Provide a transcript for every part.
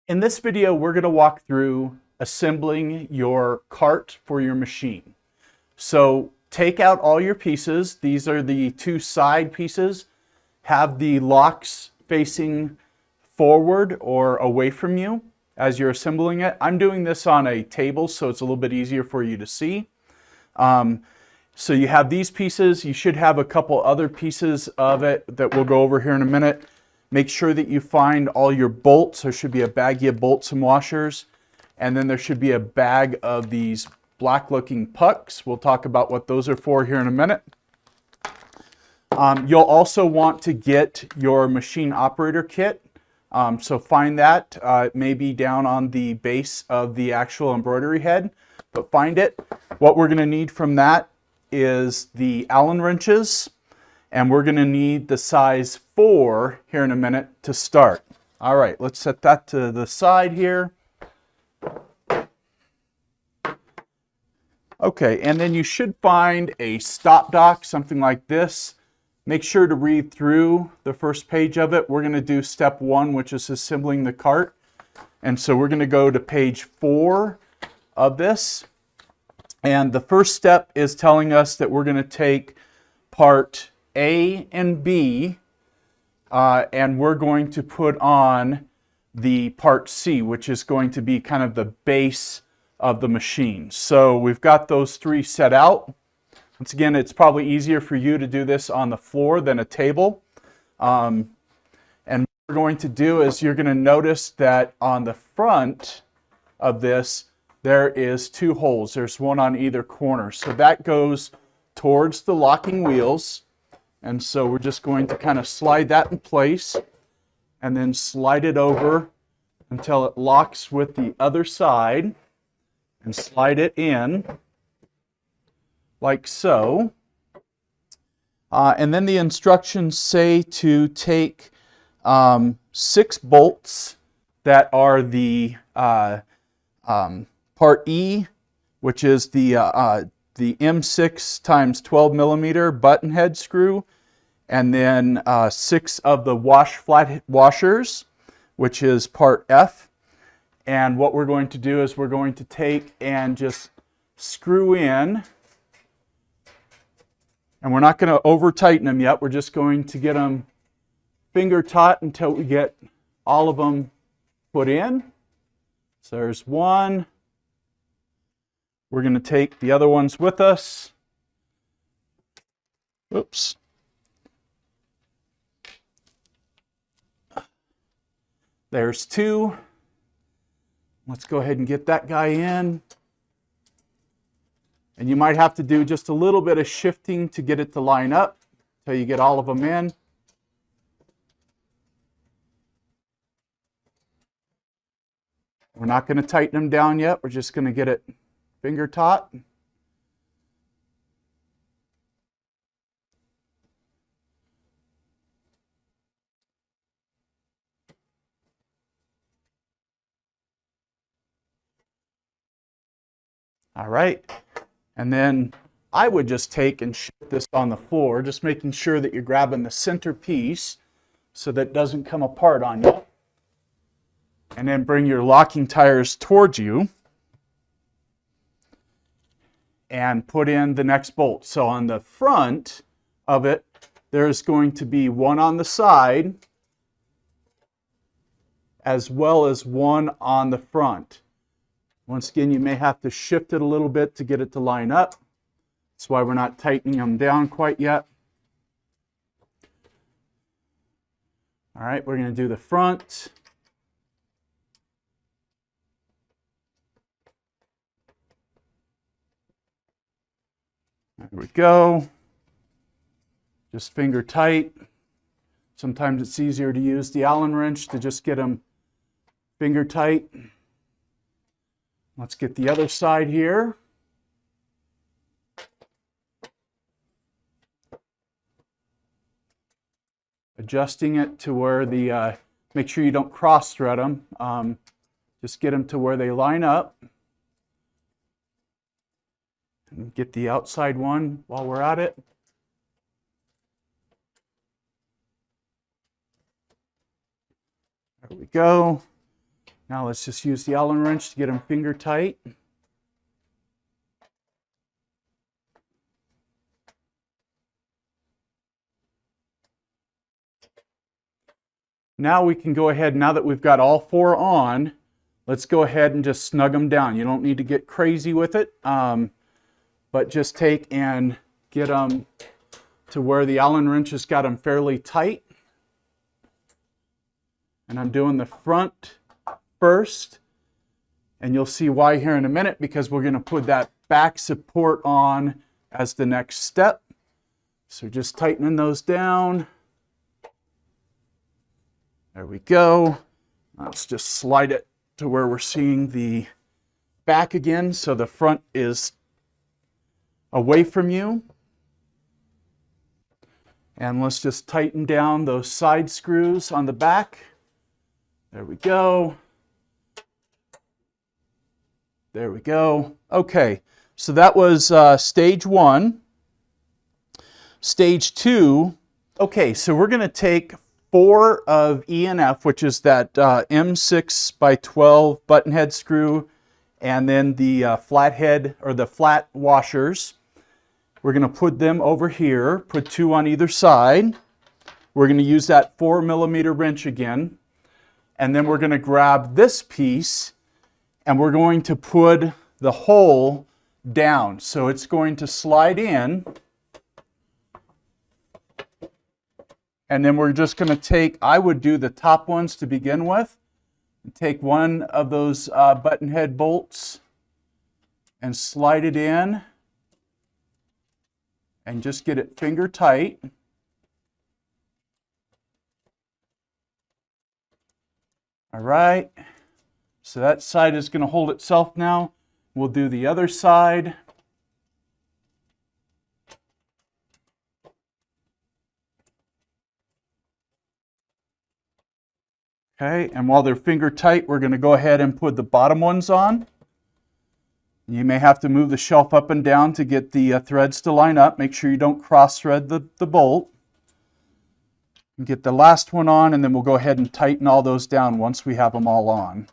In this video, we're going to walk through assembling your cart for your machine. So take out all your pieces. These are the two side pieces. Have the locks facing forward or away from you as you're assembling it. I'm doing this on a table, so it's a little bit easier for you to see. So you have these pieces. You should have a couple other pieces of it that we'll go over here in a minute. Make sure that you find all your bolts. There should be a baggie of bolts and washers. And then there should be a bag of these black looking pucks. We'll talk about what those are for here in a minute. You'll also want to get your machine operator kit. So find that. It may be down on the base of the actual embroidery head, but find it. What we're going to need from that is the Allen wrenches, and we're going to need the size 4 here in a minute to start. All right, let's set that to the side here. Okay, and then you should find a stop dock, something like this. Make sure to read through the first page of it. We're going to do step 1, which is assembling the cart. And so we're going to go to page 4 of this. And the first step is telling us that we're going to take part A and B, and we're going to put on the part C, which is going to be kind of the base of the machine. So we've got those 3 set out. Once again, it's probably easier for you to do this on the floor than a table. And what we're going to do is you're going to notice that on the front of this, there is 2 holes. There's one on either corner. So that goes towards the locking wheels. And so we're just going to kind of slide that in place and then slide it over until it locks with the other side and slide it in like so. And then the instructions say to take 6 bolts that are the part E, which is the M6 times 12 millimeter button head screw, and then 6 of the flat washers, which is part F. And what we're going to do is we're going to take and just screw in, and we're not going to over tighten them yet. We're just going to get them finger taut until we get all of them put in. So there's one. We're going to take the other ones with us. Oops. There's 2. Let's go ahead and get that guy in. And you might have to do just a little bit of shifting to get it to line up until you get all of them in. We're not going to tighten them down yet. We're just going to get it finger taut. All right. And then I would just take and shift this on the floor, just making sure that you're grabbing the center piece so that it doesn't come apart on you. And then bring your locking tires towards you and put in the next bolt. So on the front of it, there's going to be one on the side as well as one on the front. Once again, you may have to shift it a little bit to get it to line up. That's why we're not tightening them down quite yet. All right, we're going to do the front. There we go. Just finger tight. Sometimes it's easier to use the Allen wrench to just get them finger tight. Let's get the other side here. Adjusting it to where the, make sure you don't cross thread them. Just get them to where they line up. And get the outside one while we're at it. There we go. Now let's just use the Allen wrench to get them finger tight. Now we can go ahead, now that we've got all four on, let's go ahead and just snug them down. You don't need to get crazy with it, but just take and get them to where the Allen wrench has got them fairly tight. And I'm doing the front first, and you'll see why here in a minute, because we're going to put that back support on as the next step. So just tightening those down. There we go. Let's just slide it to where we're seeing the back again, so the front is away from you. And let's just tighten down those side screws on the back. There we go. There we go. Okay, so that was stage one. Stage two, okay, so we're going to take 4 of E and F, which is that M6 by 12 button head screw, and then the flathead or the flat washers. We're going to put them over here, put 2 on either side. We're going to use that 4mm wrench again. And then we're going to grab this piece and we're going to put the hole down. So it's going to slide in. And then we're just going to take, I would do the top ones to begin with. Take one of those button head bolts and slide it in. And just get it finger tight. All right, so that side is going to hold itself now. We'll do the other side. Okay, and while they're finger tight, we're going to go ahead and put the bottom ones on. You may have to move the shelf up and down to get the threads to line up. Make sure you don't cross thread the bolt. Get the last one on, and then we'll go ahead and tighten all those down once we have them all on.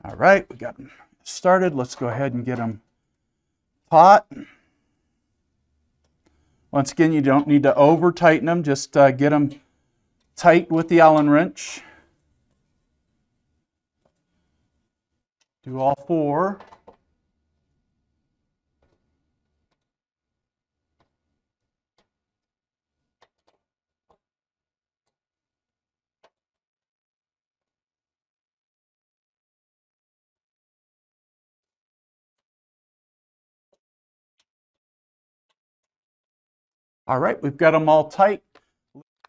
All right, we got them started. Let's go ahead and get them taut. Once again, you don't need to over tighten them, just get them tight with the Allen wrench. Do all 4. All right, we've got them all tight.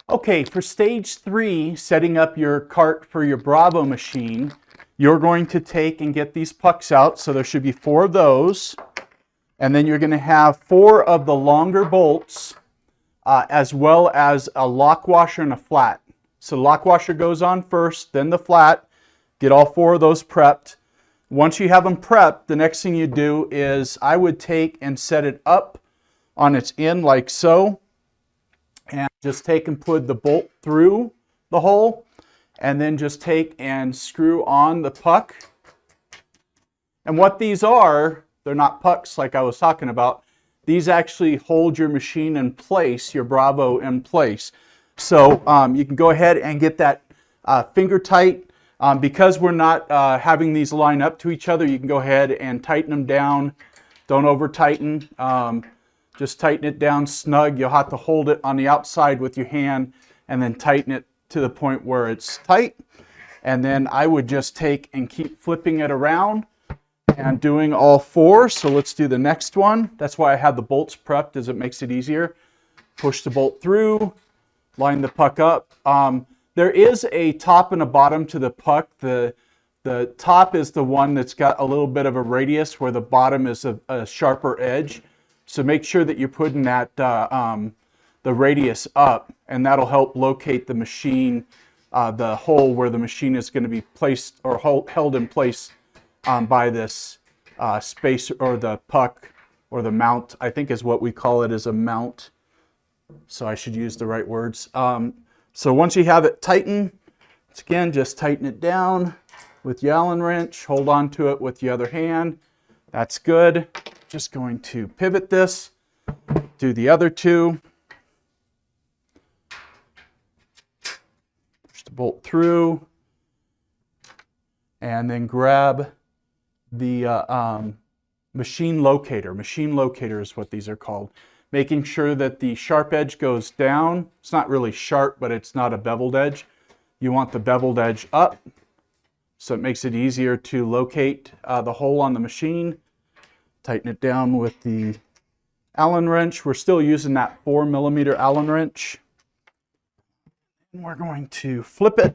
Okay, for stage 3, setting up your cart for your Bravo machine, you're going to take and get these pucks out. So there should be 4 of those. And then you're going to have 4 of the longer bolts, as well as a lock washer and a flat. So the lock washer goes on first, then the flat. Get all 4 of those prepped. Once you have them prepped, the next thing you do is I would take and set it up on its end like so, and just take and put the bolt through the hole, and then just take and screw on the puck. And what these are, they're not pucks like I was talking about. These actually hold your machine in place, your Bravo in place. So you can go ahead and get that finger tight. Because we're not having these line up to each other, you can go ahead and tighten them down. Don't over tighten. Just tighten it down snug. You'll have to hold it on the outside with your hand and then tighten it to the point where it's tight. And then I would just take and keep flipping it around and doing all 4. So let's do the next one. That's why I have the bolts prepped, as it makes it easier. Push the bolt through, line the puck up. There is a top and a bottom to the puck. The top is the one that's got a little bit of a radius, where the bottom is a sharper edge. So make sure that you're putting that the radius up, and that'll help locate the machine, the hole where the machine is going to be placed or held in place by this space, or the puck, or the mount, I think is what we call it, is a mount. so I should use the right words. So once you have it tightened, again, just tighten it down with the Allen wrench, hold on to it with the other hand. That's good. Just going to pivot this, do the other two. Push the bolt through, and then grab the machine locator. Machine locator is what these are called. Making sure that the sharp edge goes down. It's not really sharp, but it's not a beveled edge. You want the beveled edge up, so it makes it easier to locate the hole on the machine. Tighten it down with the Allen wrench. We're still using that 4mm Allen wrench. And we're going to flip it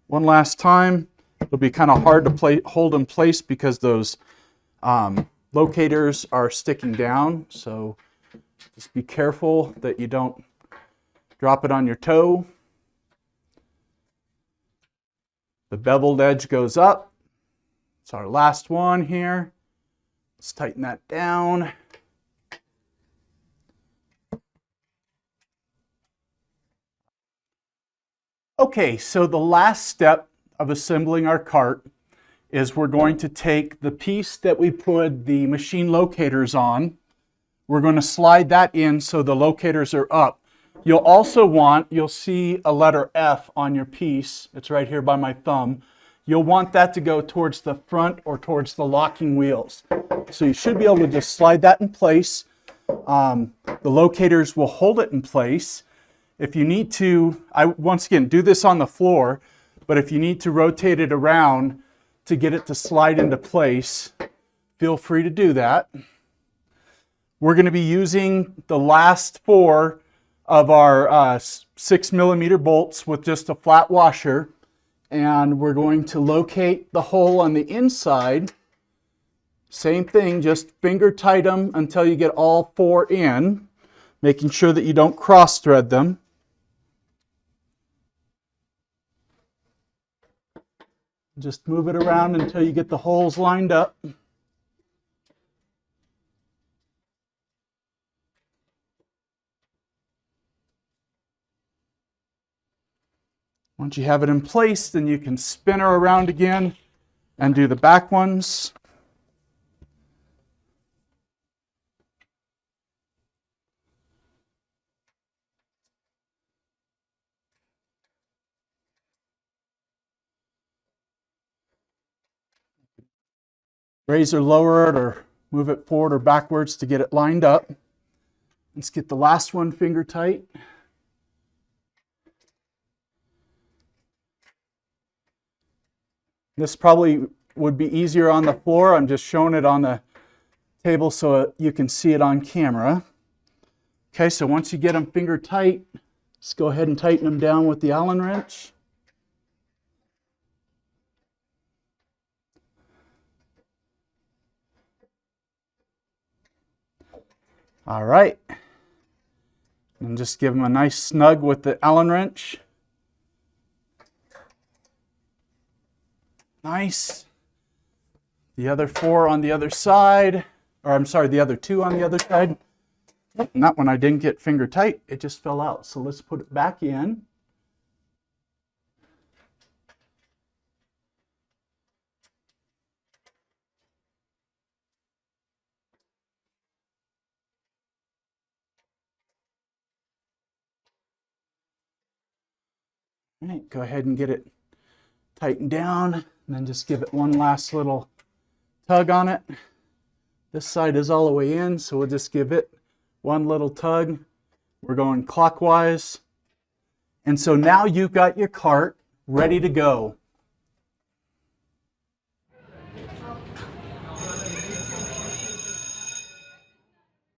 one last time. It'll be kind of hard to hold in place because those locators are sticking down. So just be careful that you don't drop it on your toe. The beveled edge goes up. It's our last one here. Let's tighten that down. Okay, so the last step of assembling our cart is we're going to take the piece that we put the machine locators on. We're going to slide that in so the locators are up. You'll see a letter F on your piece. It's right here by my thumb. You'll want that to go towards the front or towards the locking wheels. So you should be able to just slide that in place. The locators will hold it in place. If you need to, once again, do this on the floor, but if you need to rotate it around to get it to slide into place, feel free to do that. We're going to be using the last 4 of our 6mm bolts with just a flat washer. And we're going to locate the hole on the inside. Same thing, just finger tight them until you get all 4 in, making sure that you don't cross thread them. Just move it around until you get the holes lined up. Once you have it in place, then you can spin her around again and do the back ones. Raise or lower it or move it forward or backwards to get it lined up. Let's get the last one finger tight. This probably would be easier on the floor. I'm just showing it on the table so you can see it on camera. Okay, so once you get them finger tight, let's go ahead and tighten them down with the Allen wrench. All right, and just give them a nice snug with the Allen wrench. Nice. The other 4 on the other side, or I'm sorry, the other 2 on the other side. And that one I didn't get finger tight, it just fell out. So let's put it back in. All right, go ahead and get it tightened down, and then just give it one last little tug on it. This side is all the way in, so we'll just give it one little tug. We're going clockwise. And so now you've got your cart ready to go.